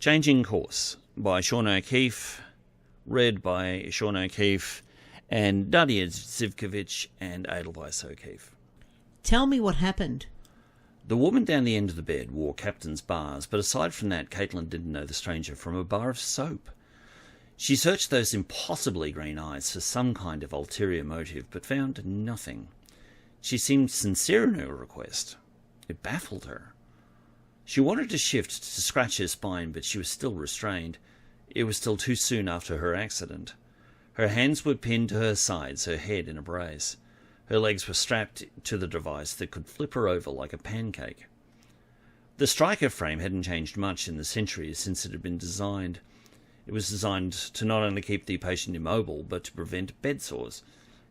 Changing Course by Sean O'Keefe, read by Sean O'Keefe and Nadia Zivkovich and Edelweiss O'Keefe. Tell me what happened. The woman down the end of the bed wore captain's bars, but aside from that, Caitlin didn't know the stranger from a bar of soap. She searched those impossibly green eyes for some kind of ulterior motive, but found nothing. She seemed sincere in her request. It baffled her. She wanted to shift to scratch her spine, but she was still restrained. It was still too soon after her accident. Her hands were pinned to her sides, her head in a brace. Her legs were strapped to the device that could flip her over like a pancake. The striker frame hadn't changed much in the centuries since it had been designed. It was designed to not only keep the patient immobile, but to prevent bed sores.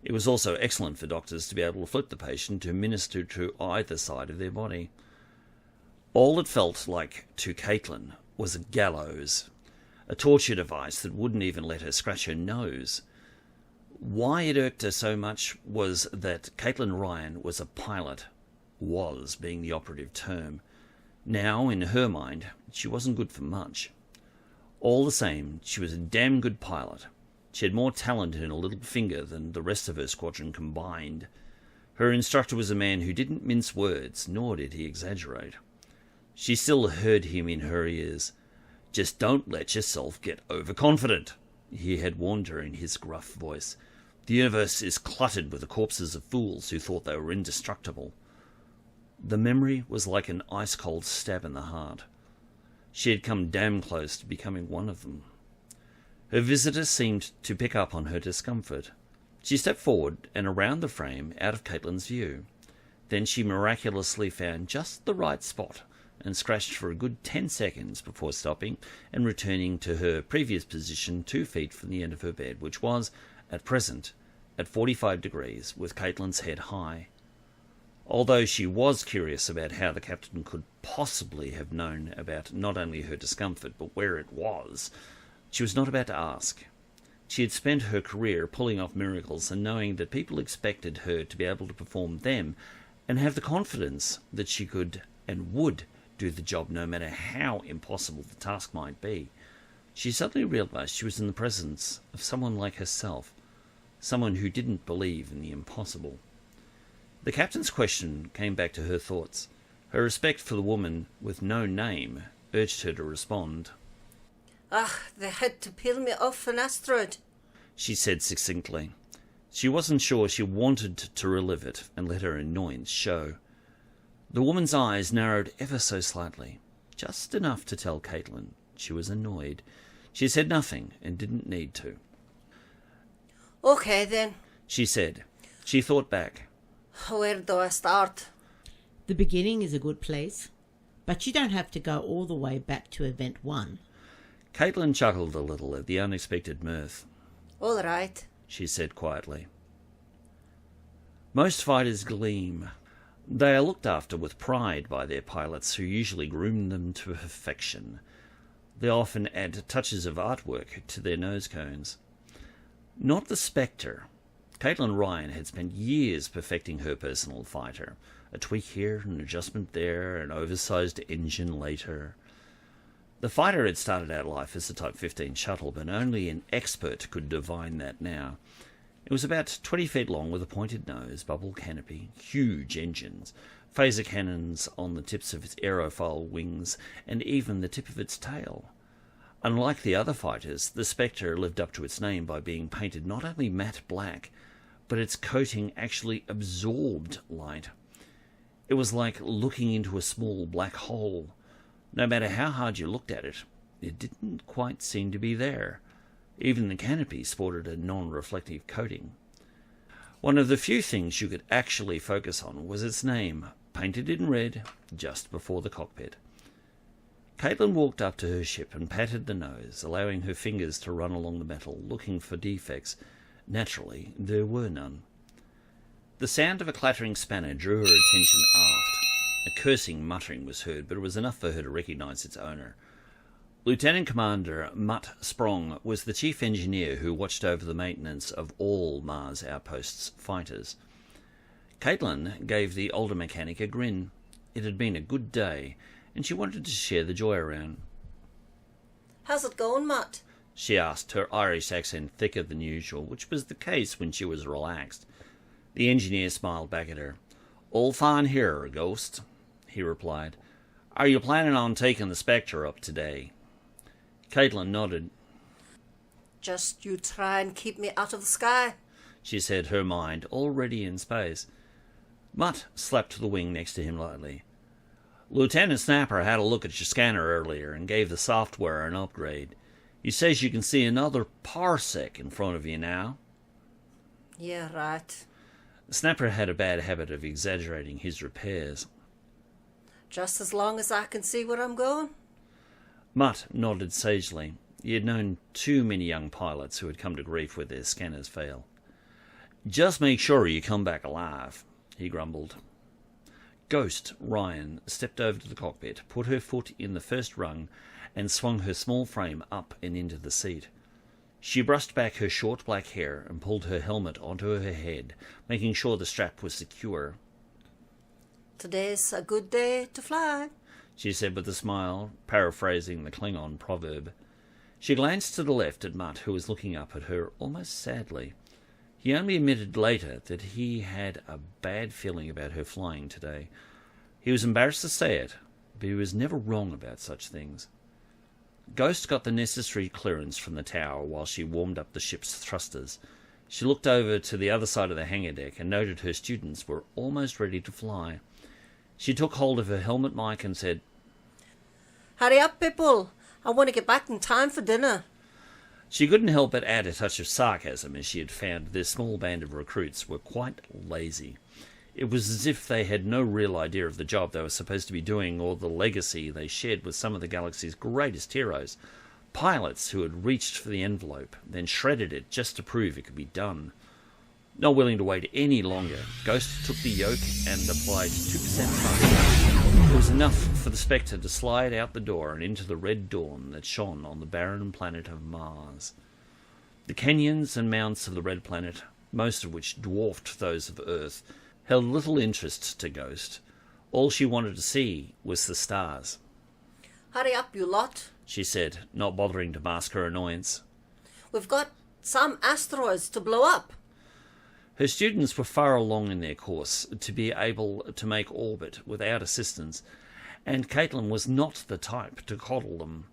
It was also excellent for doctors to be able to flip the patient to minister to either side of their body. All it felt like to Caitlin was a gallows, a torture device that wouldn't even let her scratch her nose. Why it irked her so much was that Caitlin Ryan was a pilot, was being the operative term. Now, in her mind, she wasn't good for much. All the same, she was a damn good pilot. She had more talent in her little finger than the rest of her squadron combined. Her instructor was a man who didn't mince words, nor did he exaggerate. She still heard him in her ears. "Just don't let yourself get overconfident," he had warned her in his gruff voice. "The universe is cluttered with the corpses of fools who thought they were indestructible." The memory was like an ice-cold stab in the heart. She had come damn close to becoming one of them. Her visitor seemed to pick up on her discomfort. She stepped forward and around the frame, out of Caitlin's view. Then she miraculously found just the right spot and scratched for a good 10 seconds before stopping and returning to her previous position 2 feet from the end of her bed, which was, at present, at 45 degrees, with Caitlin's head high. Although she was curious about how the captain could possibly have known about not only her discomfort, but where it was, she was not about to ask. She had spent her career pulling off miracles and knowing that people expected her to be able to perform them and have the confidence that she could and would do the job no matter how impossible the task might be. She suddenly realized she was in the presence of someone like herself, someone who didn't believe in the impossible. The captain's question came back to her thoughts. Her respect for the woman with no name urged her to respond. They had to peel me off an asteroid," she said succinctly. She wasn't sure she wanted to relive it and let her annoyance show. The woman's eyes narrowed ever so slightly, just enough to tell Caitlin she was annoyed. She said nothing and didn't need to. "Okay then," she said. She thought back. "Where do I start?" The beginning is a good place, but you don't have to go all the way back to event 1. Caitlin chuckled a little at the unexpected mirth. "All right," she said quietly. Most fighters gleam. They are looked after with pride by their pilots, who usually groom them to perfection. They often add touches of artwork to their nose cones. Not the Spectre. Caitlin Ryan had spent years perfecting her personal fighter. A tweak here, an adjustment there, an oversized engine later. The fighter had started out life as a Type 15 shuttle, but only an expert could divine that now. It was about 20 feet long with a pointed nose, bubble canopy, huge engines, phaser cannons on the tips of its aerofoil wings, and even the tip of its tail. Unlike the other fighters, the Spectre lived up to its name by being painted not only matte black, but its coating actually absorbed light. It was like looking into a small black hole. No matter how hard you looked at it, it didn't quite seem to be there. Even the canopy sported a non-reflective coating. One of the few things you could actually focus on was its name, painted in red just before the cockpit. Caitlin walked up to her ship and patted the nose, allowing her fingers to run along the metal, looking for defects. Naturally, there were none. The sound of a clattering spanner drew her attention aft. A cursing muttering was heard, but it was enough for her to recognize its owner. Lieutenant Commander Mutt Sprong was the chief engineer who watched over the maintenance of all Mars Outpost's fighters. Caitlin gave the older mechanic a grin. It had been a good day, and she wanted to share the joy around. How's it going, Matt? she asked, her Irish accent thicker than usual, which was the case when she was relaxed. The engineer smiled back at her. "All fine here, Ghost," he replied. "Are you planning on taking the Spectre up today?" Caitlin nodded. Just you try and keep me out of the sky. She said, her mind already in space. Mutt slapped the wing next to him lightly. "Lieutenant Snapper had a look at your scanner earlier and gave the software an upgrade. He says you can see another parsec in front of you now." Yeah, right. Snapper had a bad habit of exaggerating his repairs. Just as long as I can see where I'm going. Mutt nodded sagely. He had known too many young pilots who had come to grief with their scanners fail. "Just make sure you come back alive," he grumbled. Ghost, Ryan, stepped over to the cockpit, put her foot in the first rung, and swung her small frame up and into the seat. She brushed back her short black hair and pulled her helmet onto her head, making sure the strap was secure. "Today's a good day to fly," she said with a smile, paraphrasing the Klingon proverb. She glanced to the left at Mutt, who was looking up at her almost sadly. He only admitted later that he had a bad feeling about her flying today. He was embarrassed to say it, but he was never wrong about such things. Ghost got the necessary clearance from the tower while she warmed up the ship's thrusters. She looked over to the other side of the hangar deck and noted her students were almost ready to fly. She took hold of her helmet mic and said, "Hurry up, people. I want to get back in time for dinner." She couldn't help but add a touch of sarcasm as she had found this small band of recruits were quite lazy. It was as if they had no real idea of the job they were supposed to be doing or the legacy they shared with some of the galaxy's greatest heroes. Pilots who had reached for the envelope, then shredded it just to prove it could be done. Not willing to wait any longer, Ghost took the yoke and applied 2% thrust. It was enough for the Spectre to slide out the door and into the red dawn that shone on the barren planet of Mars. The canyons and mounts of the red planet, most of which dwarfed those of Earth, held little interest to Ghost. All she wanted to see was the stars. "Hurry up, you lot. She said, not bothering to mask her annoyance. We've got some asteroids to blow up." Her students were far along in their course to be able to make orbit without assistance, and Caitlin was not the type to coddle them.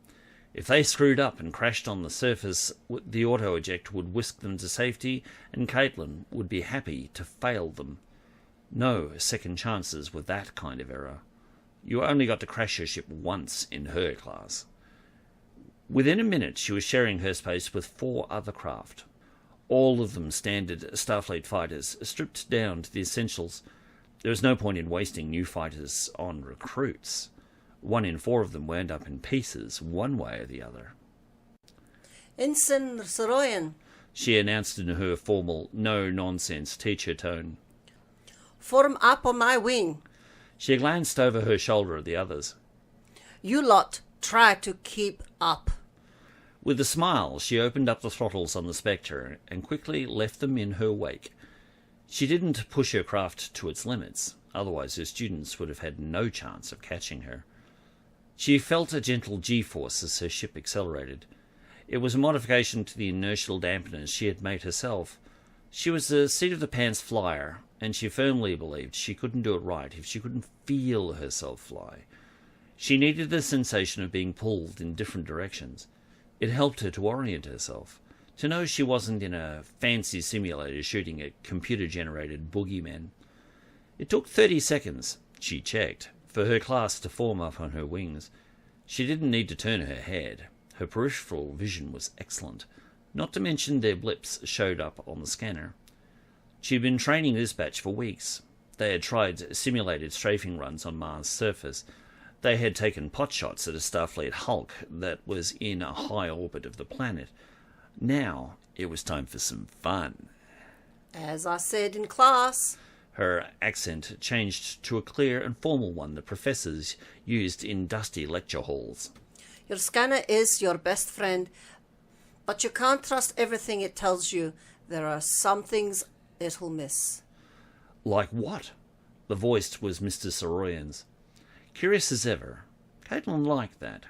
If they screwed up and crashed on the surface, the auto-eject would whisk them to safety, and Caitlin would be happy to fail them. No second chances with that kind of error. You only got to crash your ship once in her class. Within a minute she was sharing her space with 4 other craft. All of them standard Starfleet fighters, stripped down to the essentials. There was no point in wasting new fighters on recruits. 1 in 4 of them wound up in pieces, one way or the other. "Ensign Soroyan, She announced in her formal, no-nonsense teacher tone. form up on my wing. She glanced over her shoulder at the others. You lot try to keep up." With a smile, she opened up the throttles on the Spectre and quickly left them in her wake. She didn't push her craft to its limits, otherwise her students would have had no chance of catching her. She felt a gentle G-force as her ship accelerated. It was a modification to the inertial dampeners she had made herself. She was a seat-of-the-pants flyer, and she firmly believed she couldn't do it right if she couldn't feel herself fly. She needed the sensation of being pulled in different directions. It helped her to orient herself, to know she wasn't in a fancy simulator shooting at computer-generated boogeymen. It took 30 seconds, she checked, for her class to form up on her wings. She didn't need to turn her head. Her peripheral vision was excellent, not to mention their blips showed up on the scanner. She'd been training this batch for weeks. They had tried simulated strafing runs on Mars' surface. They had taken potshots at a Starfleet Hulk that was in a high orbit of the planet. Now it was time for some fun. "As I said in class." Her accent changed to a clear and formal one that professors used in dusty lecture halls. "Your scanner is your best friend, but you can't trust everything it tells you. There are some things it'll miss." Like what? The voice was Mr. Soroyan's. Curious as ever, Caitlin liked that.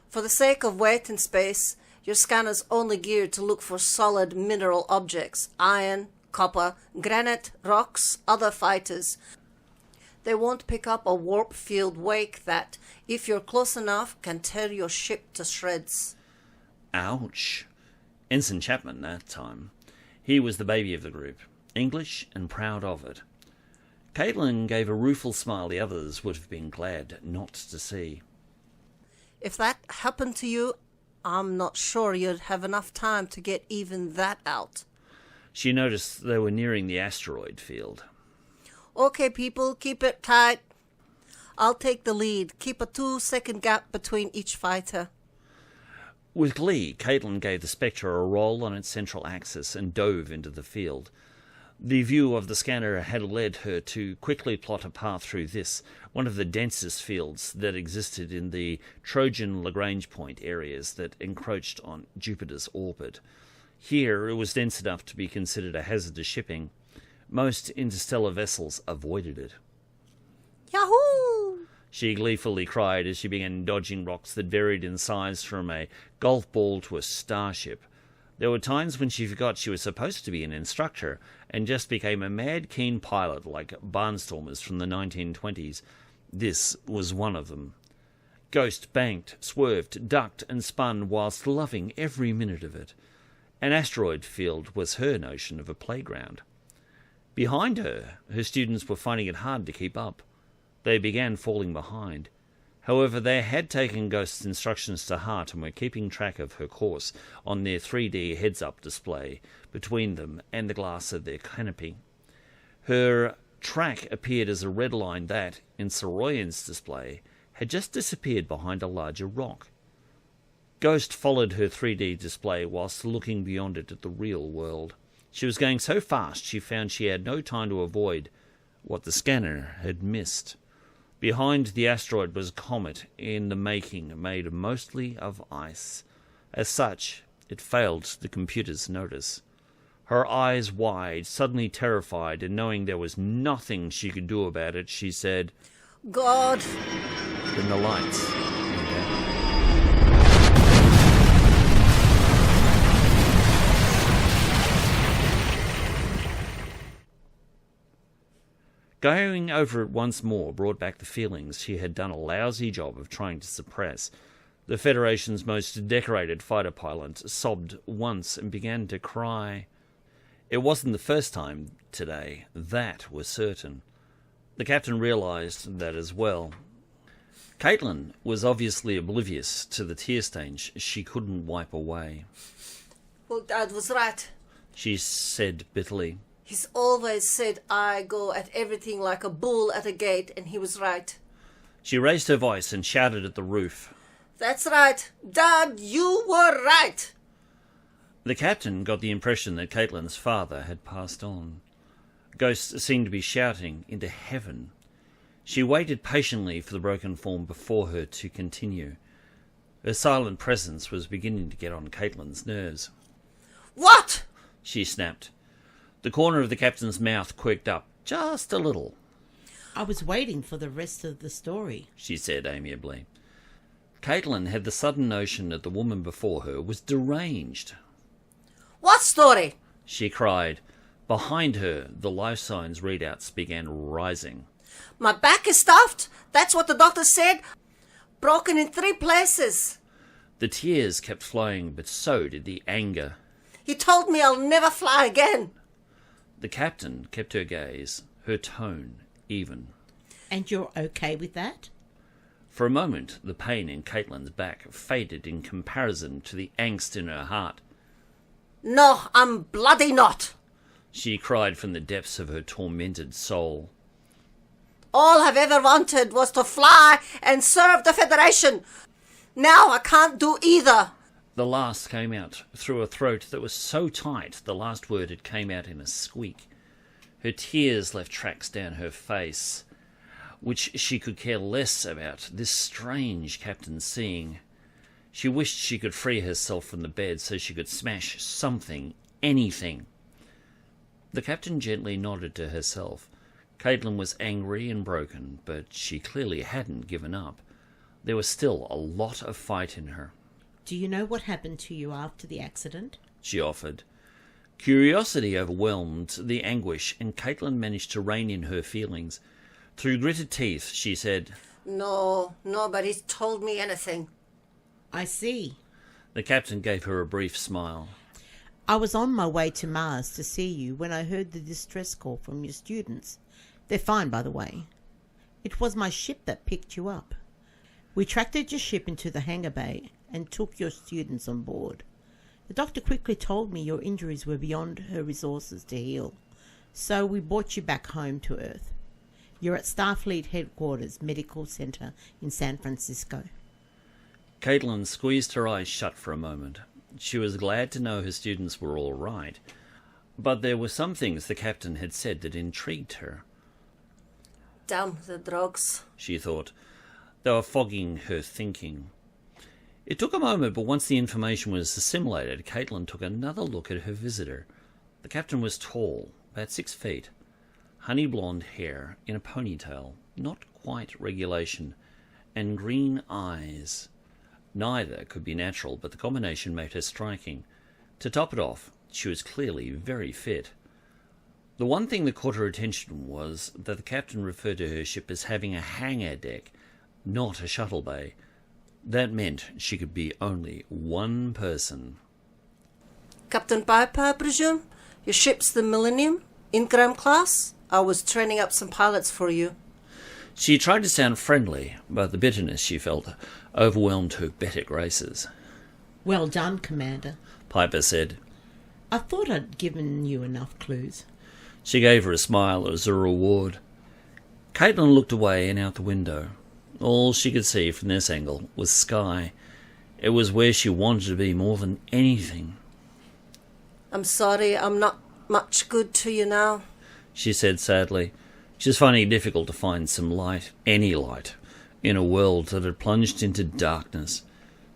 For the sake of weight and space, your scanner's only geared to look for solid mineral objects, iron, copper, granite, rocks, other fighters. They won't pick up a warp field wake that, if you're close enough, can tear your ship to shreds. Ouch. Ensign Chapman that time. He was the baby of the group, English and proud of it. Caitlin gave a rueful smile the others would have been glad not to see. If that happened to you, I'm not sure you'd have enough time to get even that out. She noticed they were nearing the asteroid field. Okay, people, keep it tight. I'll take the lead. Keep a 2-second gap between each fighter. With glee, Caitlin gave the Spectre a roll on its central axis and dove into the field. The view of the scanner had led her to quickly plot a path through this, one of the densest fields that existed in the Trojan Lagrange point areas that encroached on Jupiter's orbit. Here it was dense enough to be considered a hazard to shipping. Most interstellar vessels avoided it. Yahoo! She gleefully cried as she began dodging rocks that varied in size from a golf ball to a starship. There were times when she forgot she was supposed to be an instructor and just became a mad keen pilot like barnstormers from the 1920s. This was one of them. Ghost banked, swerved, ducked and spun whilst loving every minute of it. An asteroid field was her notion of a playground. Behind her, her students were finding it hard to keep up. They began falling behind. However, they had taken Ghost's instructions to heart and were keeping track of her course on their 3D heads-up display between them and the glass of their canopy. Her track appeared as a red line that, in Soroyan's display, had just disappeared behind a larger rock. Ghost followed her 3D display whilst looking beyond it at the real world. She was going so fast she found she had no time to avoid what the scanner had missed. Behind the asteroid was a comet in the making, made mostly of ice. As such, it failed the computer's notice. Her eyes wide, suddenly terrified, and knowing there was nothing she could do about it, she said, God! Then the lights went out. Going over it once more brought back the feelings she had done a lousy job of trying to suppress. The Federation's most decorated fighter pilot sobbed once and began to cry. It wasn't the first time today, that was certain. The captain realised that as well. Caitlin was obviously oblivious to the tear stains she couldn't wipe away. Well, Dad was right. She said bitterly. He's always said I go at everything like a bull at a gate, and he was right. She raised her voice and shouted at the roof. That's right. Dad, you were right. The captain got the impression that Caitlin's father had passed on. Ghosts seemed to be shouting into heaven. She waited patiently for the broken form before her to continue. Her silent presence was beginning to get on Caitlin's nerves. What? She snapped. The corner of the captain's mouth quirked up just a little. I was waiting for the rest of the story, she said amiably. Caitlin had the sudden notion that the woman before her was deranged. What story? She cried. Behind her, the life signs readouts began rising. My back is stuffed. That's what the doctor said. Broken in 3 places. The tears kept flowing, but so did the anger. He told me I'll never fly again. The captain kept her gaze, her tone even. And you're okay with that? For a moment, the pain in Caitlin's back faded in comparison to the angst in her heart. No, I'm bloody not. She cried from the depths of her tormented soul. All I've ever wanted was to fly and serve the Federation. Now I can't do either. The last came out through a throat that was so tight the last word it came out in a squeak. Her tears left tracks down her face, which she could care less about this strange captain seeing. She wished she could free herself from the bed so she could smash something, anything. The captain gently nodded to herself. Caitlin was angry and broken, but she clearly hadn't given up. There was still a lot of fight in her. Do you know what happened to you after the accident? She offered. Curiosity overwhelmed the anguish, and Caitlin managed to rein in her feelings. Through gritted teeth, she said, No, nobody's told me anything. I see. The captain gave her a brief smile. I was on my way to Mars to see you when I heard the distress call from your students. They're fine, by the way. It was my ship that picked you up. We tracked your ship into the hangar bay and took your students on board. The doctor quickly told me your injuries were beyond her resources to heal, so we brought you back home to Earth. You're at Starfleet Headquarters Medical Center in San Francisco. Caitlin squeezed her eyes shut for a moment. She was glad to know her students were all right, but there were some things the captain had said that intrigued her. Damn the drugs, She thought. They were fogging her thinking. It took a moment, but once the information was assimilated, Caitlin took another look at her visitor. The captain was tall, about 6 feet, honey blonde hair in a ponytail, not quite regulation, and green eyes. Neither could be natural, but the combination made her striking. To top it off, she was clearly very fit. The one thing that caught her attention was that the captain referred to her ship as having a hangar deck, not a shuttle bay. That meant she could be only one person. Captain Piper, I presume? Your ship's the Millennium? Ingram class? I was training up some pilots for you. She tried to sound friendly, but the bitterness she felt overwhelmed her better graces. Well done, Commander. Piper said. I thought I'd given you enough clues. She gave her a smile as a reward. Caitlin looked away and out the window. All she could see from this angle was sky. It was where she wanted to be more than anything. I'm sorry I'm not much good to you now. She said sadly. She was finding it difficult to find some light, any light, in a world that had plunged into darkness.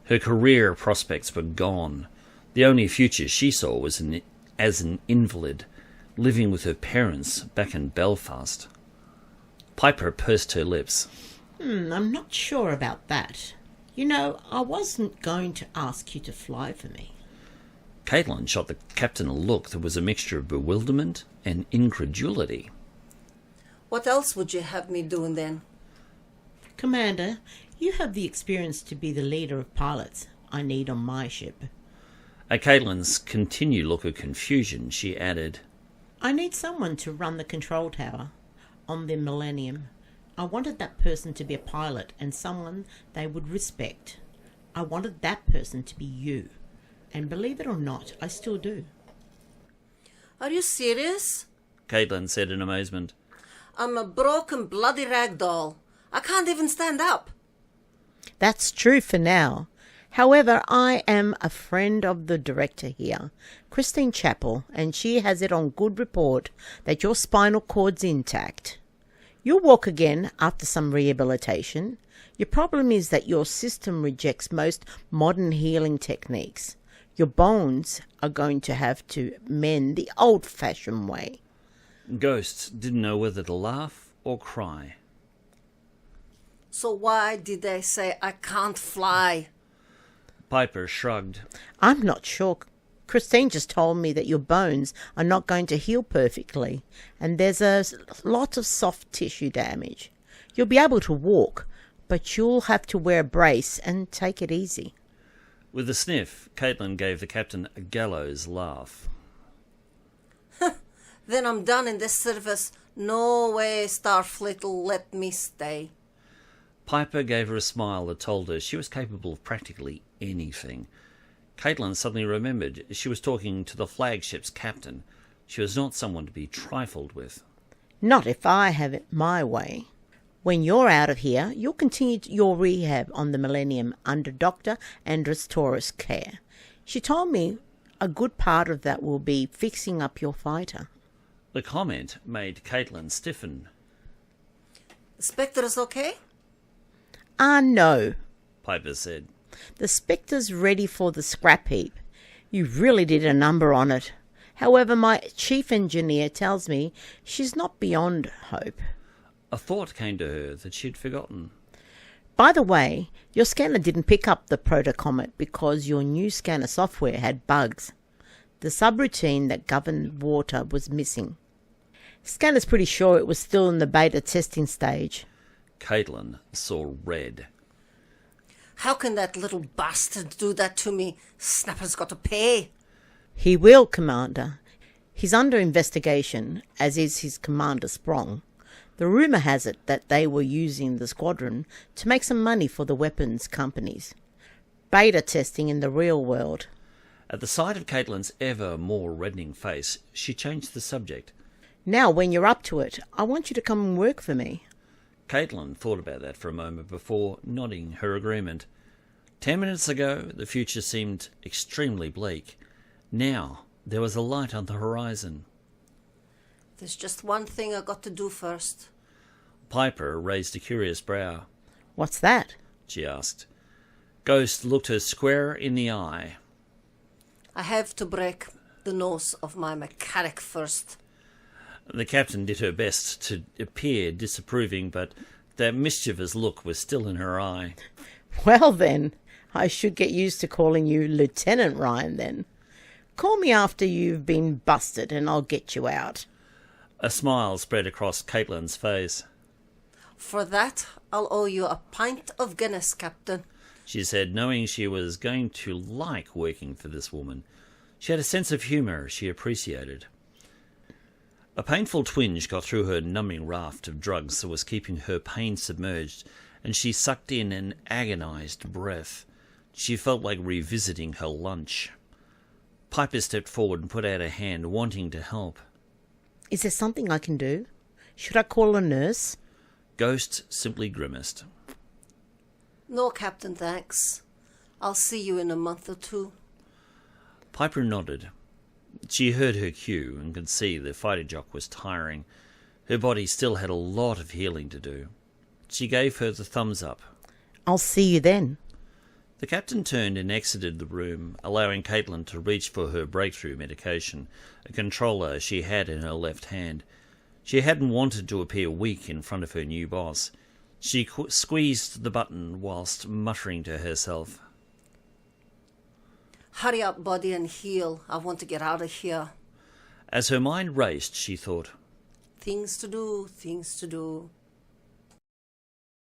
Her career prospects were gone. The only future she saw was as an invalid, living with her parents back in Belfast. Piper pursed her lips. I'm not sure about that. You know, I wasn't going to ask you to fly for me. Caitlin shot the captain a look that was a mixture of bewilderment and incredulity. What else would you have me doing then? Commander, you have the experience to be the leader of pilots I need on my ship. At Caitlin's continued look of confusion, she added, I need someone to run the control tower on the Millennium. I wanted that person to be a pilot and someone they would respect. I wanted that person to be you. And believe it or not, I still do. Are you serious? Caitlin said in amazement. I'm a broken bloody rag doll. I can't even stand up. That's true for now. However, I am a friend of the director here, Christine Chappell, and she has it on good report that your spinal cord's intact. You'll walk again after some rehabilitation. Your problem is that your system rejects most modern healing techniques. Your bones are going to have to mend the old-fashioned way. Ghosts didn't know whether to laugh or cry. So why did they say I can't fly? Piper shrugged. I'm not sure. Christine just told me that your bones are not going to heal perfectly, and there's a lot of soft tissue damage. You'll be able to walk, but you'll have to wear a brace and take it easy. With a sniff, Caitlin gave the captain a gallows laugh. Then I'm done in this service. No way Starfleet'll let me stay. Piper gave her a smile that told her she was capable of practically anything. Caitlin suddenly remembered she was talking to the flagship's captain. She was not someone to be trifled with. Not if I have it my way. When you're out of here, you'll continue your rehab on the Millennium under Dr. Andrus Taurus' care. She told me a good part of that will be fixing up your fighter. The comment made Caitlin stiffen. The Spectre's okay? No, Piper said. the Spectre's ready for the scrap heap. You really did a number on it. However, my chief engineer tells me she's not beyond hope. A thought came to her that she had forgotten. By the way, your scanner didn't pick up the protocomet because your new scanner software had bugs. The subroutine that governed water was missing. Scanner's pretty sure it was still in the beta testing stage. Caitlin saw red. How can that little bastard do that to me? Snapper's got to pay. He will, Commander. He's under investigation, as is his Commander Sprong. The rumour has it that they were using the squadron to make some money for the weapons companies. Beta testing in the real world. At the sight of Caitlin's ever more reddening face, she changed the subject. Now, when you're up to it, I want you to come and work for me. Caitlin thought about that for a moment before nodding her agreement. 10 minutes ago, the future seemed extremely bleak. Now, there was a light on the horizon. There's just one thing I got to do first. Piper raised a curious brow. What's that? She asked. Ghost looked her square in the eye. I have to break the nose of my mechanic first. The captain did her best to appear disapproving, but that mischievous look was still in her eye. Well then, I should get used to calling you Lieutenant Ryan then. Call me after you've been busted and I'll get you out. A smile spread across Caitlin's face. For that, I'll owe you a pint of Guinness, Captain. She said, knowing she was going to like working for this woman. She had a sense of humour she appreciated. A painful twinge got through her numbing raft of drugs that was keeping her pain submerged, and she sucked in an agonised breath. She felt like revisiting her lunch. Piper stepped forward and put out a hand, wanting to help. Is there something I can do? Should I call a nurse? Ghost simply grimaced. No, Captain, thanks. I'll see you in a month or two. Piper nodded. She heard her cue and could see the fighter jock was tiring. Her body still had a lot of healing to do. She gave her the thumbs up. I'll see you then. The captain turned and exited the room, allowing Caitlin to reach for her breakthrough medication, a controller she had in her left hand. She hadn't wanted to appear weak in front of her new boss. She squeezed the button whilst muttering to herself. Hurry up, buddy, and heal. I want to get out of here. As her mind raced, she thought, Things to do, things to do.